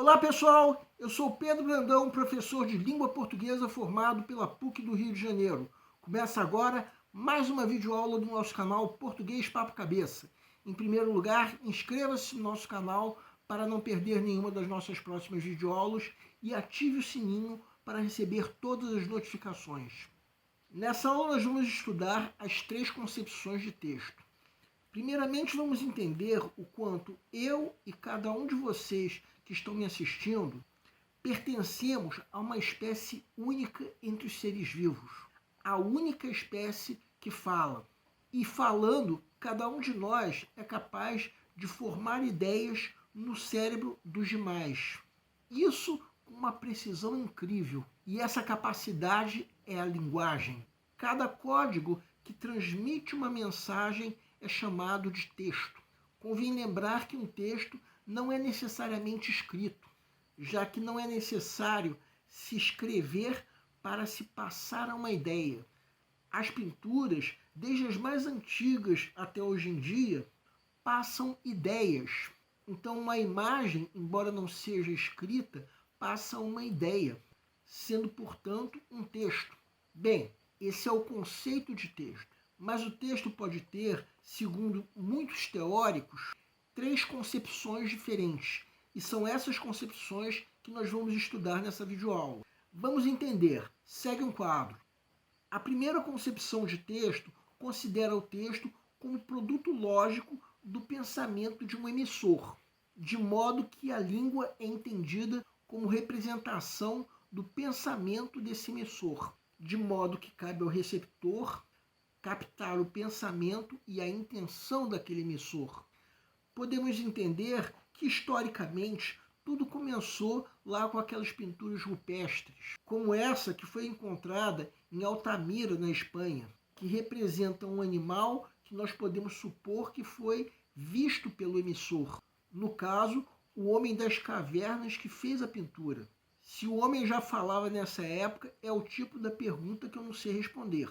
Olá pessoal, eu sou Pedro Brandão, professor de língua portuguesa formado pela PUC do Rio de Janeiro. Começa agora mais uma videoaula do nosso canal Português Papo Cabeça. Em primeiro lugar, inscreva-se no nosso canal para não perder nenhuma das nossas próximas videoaulas e ative o sininho para receber todas as notificações. Nessa aula nós vamos estudar as três concepções de texto. Primeiramente vamos entender o quanto eu e cada um de vocês que estão me assistindo pertencemos a uma espécie única entre os seres vivos. A única espécie que fala. E falando, cada um de nós é capaz de formar ideias no cérebro dos demais. Isso com uma precisão incrível. E essa capacidade é a linguagem. Cada código que transmite uma mensagem é chamado de texto. Convém lembrar que um texto não é necessariamente escrito, já que não é necessário se escrever para se passar a uma ideia. As pinturas, desde as mais antigas até hoje em dia, passam ideias. Então, uma imagem, embora não seja escrita, passa uma ideia, sendo, portanto, um texto. Bem, esse é o conceito de texto. Mas o texto pode ter, segundo muitos teóricos, três concepções diferentes. E são essas concepções que nós vamos estudar nessa videoaula. Vamos entender. Segue um quadro. A primeira concepção de texto considera o texto como produto lógico do pensamento de um emissor, de modo que a língua é entendida como representação do pensamento desse emissor, de modo que cabe ao receptor captar o pensamento e a intenção daquele emissor. Podemos entender que, historicamente, tudo começou lá com aquelas pinturas rupestres, como essa que foi encontrada em Altamira, na Espanha, que representa um animal que nós podemos supor que foi visto pelo emissor. No caso, o homem das cavernas que fez a pintura. Se o homem já falava nessa época, é o tipo da pergunta que eu não sei responder.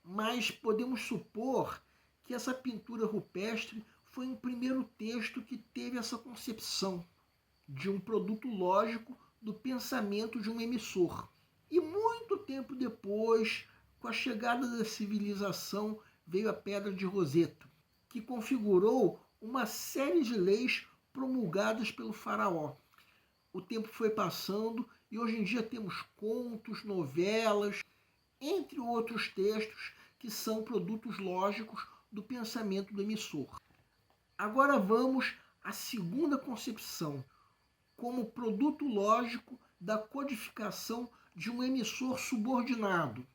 Mas podemos supor que essa pintura rupestre foi o primeiro texto que teve essa concepção de um produto lógico do pensamento de um emissor. E muito tempo depois, com a chegada da civilização, veio a Pedra de Roseta, que configurou uma série de leis promulgadas pelo faraó. O tempo foi passando e hoje em dia temos contos, novelas, entre outros textos que são produtos lógicos do pensamento do emissor. Agora vamos à segunda concepção, como produto lógico da codificação de um emissor subordinado.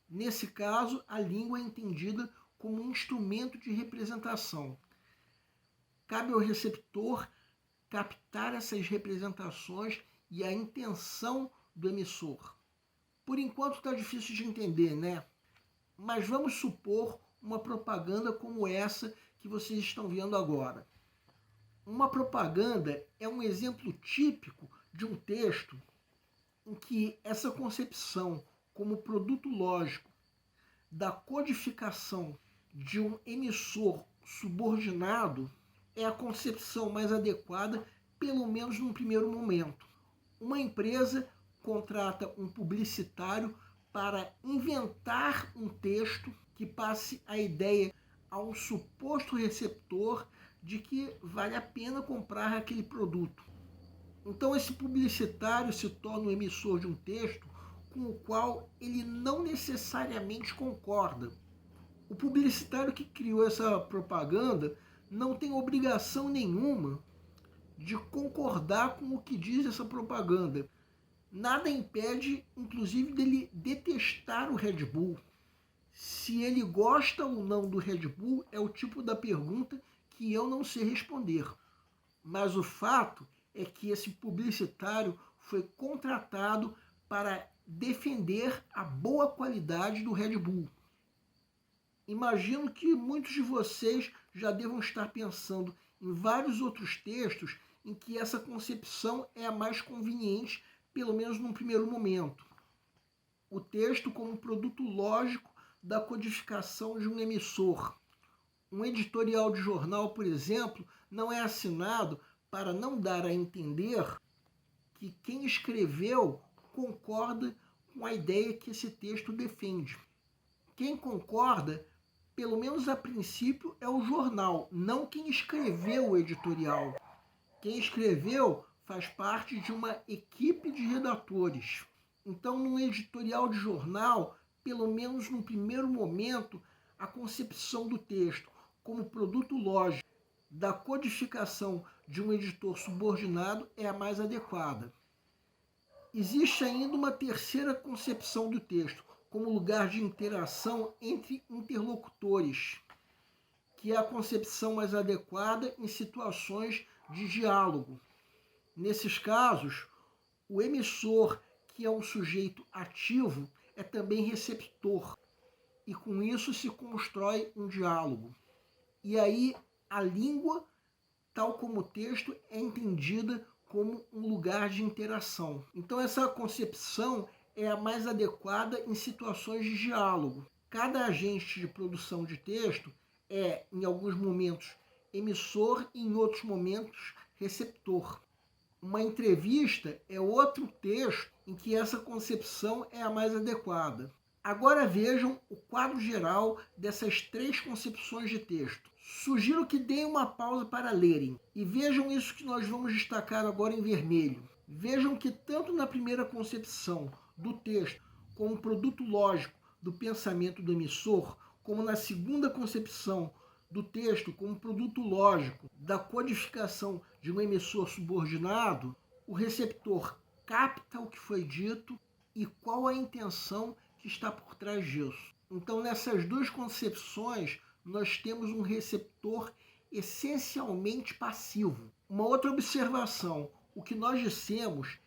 Nesse caso, a língua é entendida como um instrumento de representação. Cabe ao receptor captar essas representações e a intenção do emissor. Por enquanto está difícil de entender, né? Mas vamos supor uma propaganda como essa que vocês estão vendo agora. Uma propaganda é um exemplo típico de um texto em que essa concepção como produto lógico da codificação de um emissor subordinado é a concepção mais adequada, pelo menos num primeiro momento. Uma empresa contrata um publicitário para inventar um texto que passe a ideia a um suposto receptor de que vale a pena comprar aquele produto. Então esse publicitário se torna um emissor de um texto com o qual ele não necessariamente concorda. O publicitário que criou essa propaganda não tem obrigação nenhuma de concordar com o que diz essa propaganda. Nada impede, inclusive, dele detestar o Red Bull. Se ele gosta ou não do Red Bull é o tipo da pergunta que eu não sei responder. Mas o fato é que esse publicitário foi contratado para defender a boa qualidade do Red Bull. Imagino que muitos de vocês já devam estar pensando em vários outros textos em que essa concepção é a mais conveniente, pelo menos num primeiro momento. O texto como produto lógico da codificação de um emissor. Um editorial de jornal, por exemplo, não é assinado para não dar a entender que quem escreveu concorda com a ideia que esse texto defende. Quem concorda, pelo menos a princípio, é o jornal, não quem escreveu o editorial. Quem escreveu faz parte de uma equipe de redatores. Então, num editorial de jornal, pelo menos no primeiro momento, a concepção do texto como produto lógico da codificação de um editor subordinado é a mais adequada. Existe ainda uma terceira concepção do texto, como lugar de interação entre interlocutores, que é a concepção mais adequada em situações de diálogo. Nesses casos, o emissor, que é um sujeito ativo, é também receptor, e com isso se constrói um diálogo. E aí a língua, tal como o texto, é entendida como um lugar de interação. Então essa concepção é a mais adequada em situações de diálogo. Cada agente de produção de texto é, em alguns momentos, emissor e, em outros momentos, receptor. Uma entrevista é outro texto em que essa concepção é a mais adequada. Agora vejam o quadro geral dessas três concepções de texto. Sugiro que deem uma pausa para lerem e vejam isso que nós vamos destacar agora em vermelho. Vejam que tanto na primeira concepção do texto como produto lógico do pensamento do emissor, como na segunda concepção do texto como produto lógico da codificação de um emissor subordinado, o receptor capta o que foi dito e qual a intenção que está por trás disso. Então, nessas duas concepções, nós temos um receptor essencialmente passivo. Uma outra observação, o que nós dissemos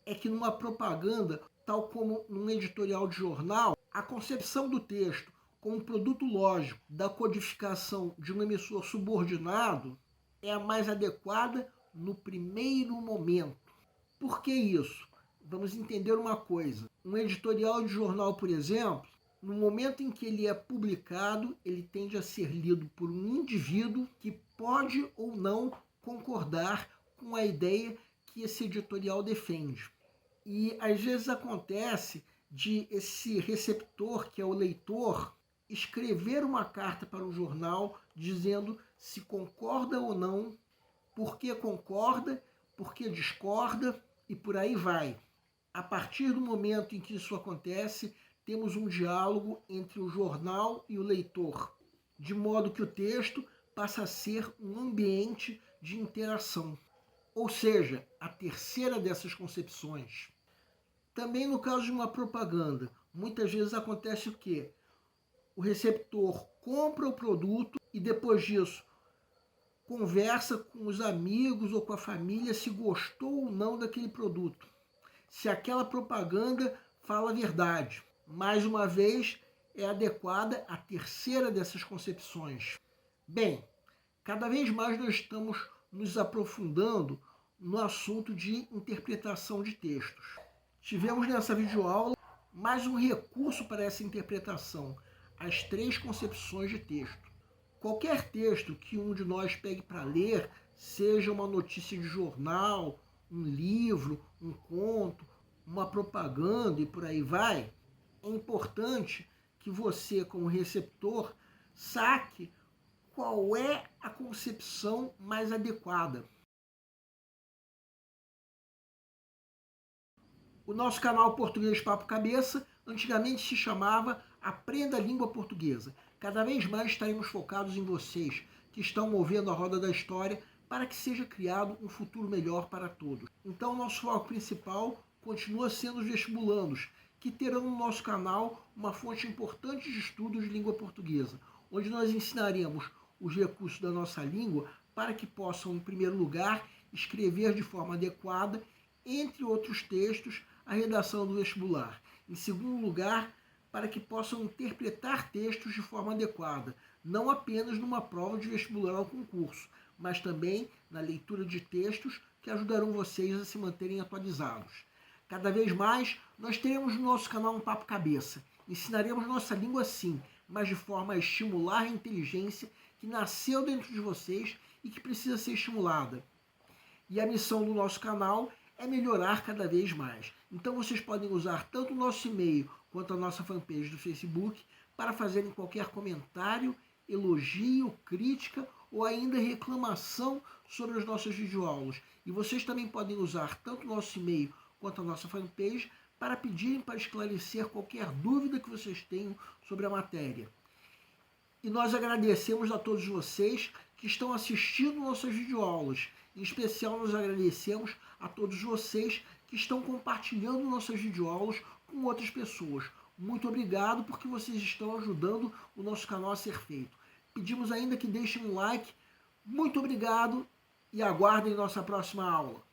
é que numa propaganda, tal como num editorial de jornal, a concepção do texto como produto lógico da codificação de um emissor subordinado é a mais adequada no primeiro momento. Por que isso? Vamos entender uma coisa. Um editorial de jornal, por exemplo, no momento em que ele é publicado, ele tende a ser lido por um indivíduo que pode ou não concordar com a ideia que esse editorial defende. E às vezes acontece de esse receptor, que é o leitor, escrever uma carta para o jornal dizendo se concorda ou não, por que concorda, por que discorda e por aí vai. A partir do momento em que isso acontece, temos um diálogo entre o jornal e o leitor, de modo que o texto passa a ser um ambiente de interação. Ou seja, a terceira dessas concepções. Também no caso de uma propaganda, muitas vezes acontece o quê? O receptor compra o produto e depois disso conversa com os amigos ou com a família se gostou ou não daquele produto. Se aquela propaganda fala a verdade. Mais uma vez, é adequada a terceira dessas concepções. Bem, cada vez mais nós estamos nos aprofundando no assunto de interpretação de textos. Tivemos nessa videoaula mais um recurso para essa interpretação, as três concepções de texto. Qualquer texto que um de nós pegue para ler, seja uma notícia de jornal, um livro, um conto, uma propaganda e por aí vai, é importante que você, como receptor, saque qual é a concepção mais adequada. O nosso canal Português Papo Cabeça antigamente se chamava Aprenda a Língua Portuguesa. Cada vez mais estaremos focados em vocês, que estão movendo a roda da história para que seja criado um futuro melhor para todos. Então, nosso foco principal continua sendo os vestibulandos, que terão no nosso canal uma fonte importante de estudos de língua portuguesa, onde nós ensinaremos os recursos da nossa língua para que possam, em primeiro lugar, escrever de forma adequada, entre outros textos, a redação do vestibular. Em segundo lugar, para que possam interpretar textos de forma adequada, não apenas numa prova de vestibular ao concurso, mas também na leitura de textos que ajudarão vocês a se manterem atualizados. Cada vez mais, nós teremos no nosso canal um Papo Cabeça. Ensinaremos nossa língua sim, mas de forma a estimular a inteligência que nasceu dentro de vocês e que precisa ser estimulada. E a missão do nosso canal é melhorar cada vez mais. Então vocês podem usar tanto o nosso e-mail quanto a nossa fanpage do Facebook para fazerem qualquer comentário, elogio, crítica ou ainda reclamação sobre as nossas videoaulas. E vocês também podem usar tanto o nosso e-mail quanto a nossa fanpage para pedirem para esclarecer qualquer dúvida que vocês tenham sobre a matéria. E nós agradecemos a todos vocês que estão assistindo nossas videoaulas. Em especial, nós agradecemos a todos vocês que estão compartilhando nossas videoaulas com outras pessoas. Muito obrigado porque vocês estão ajudando o nosso canal a ser feito. Pedimos ainda que deixem um like. Muito obrigado e aguardem nossa próxima aula.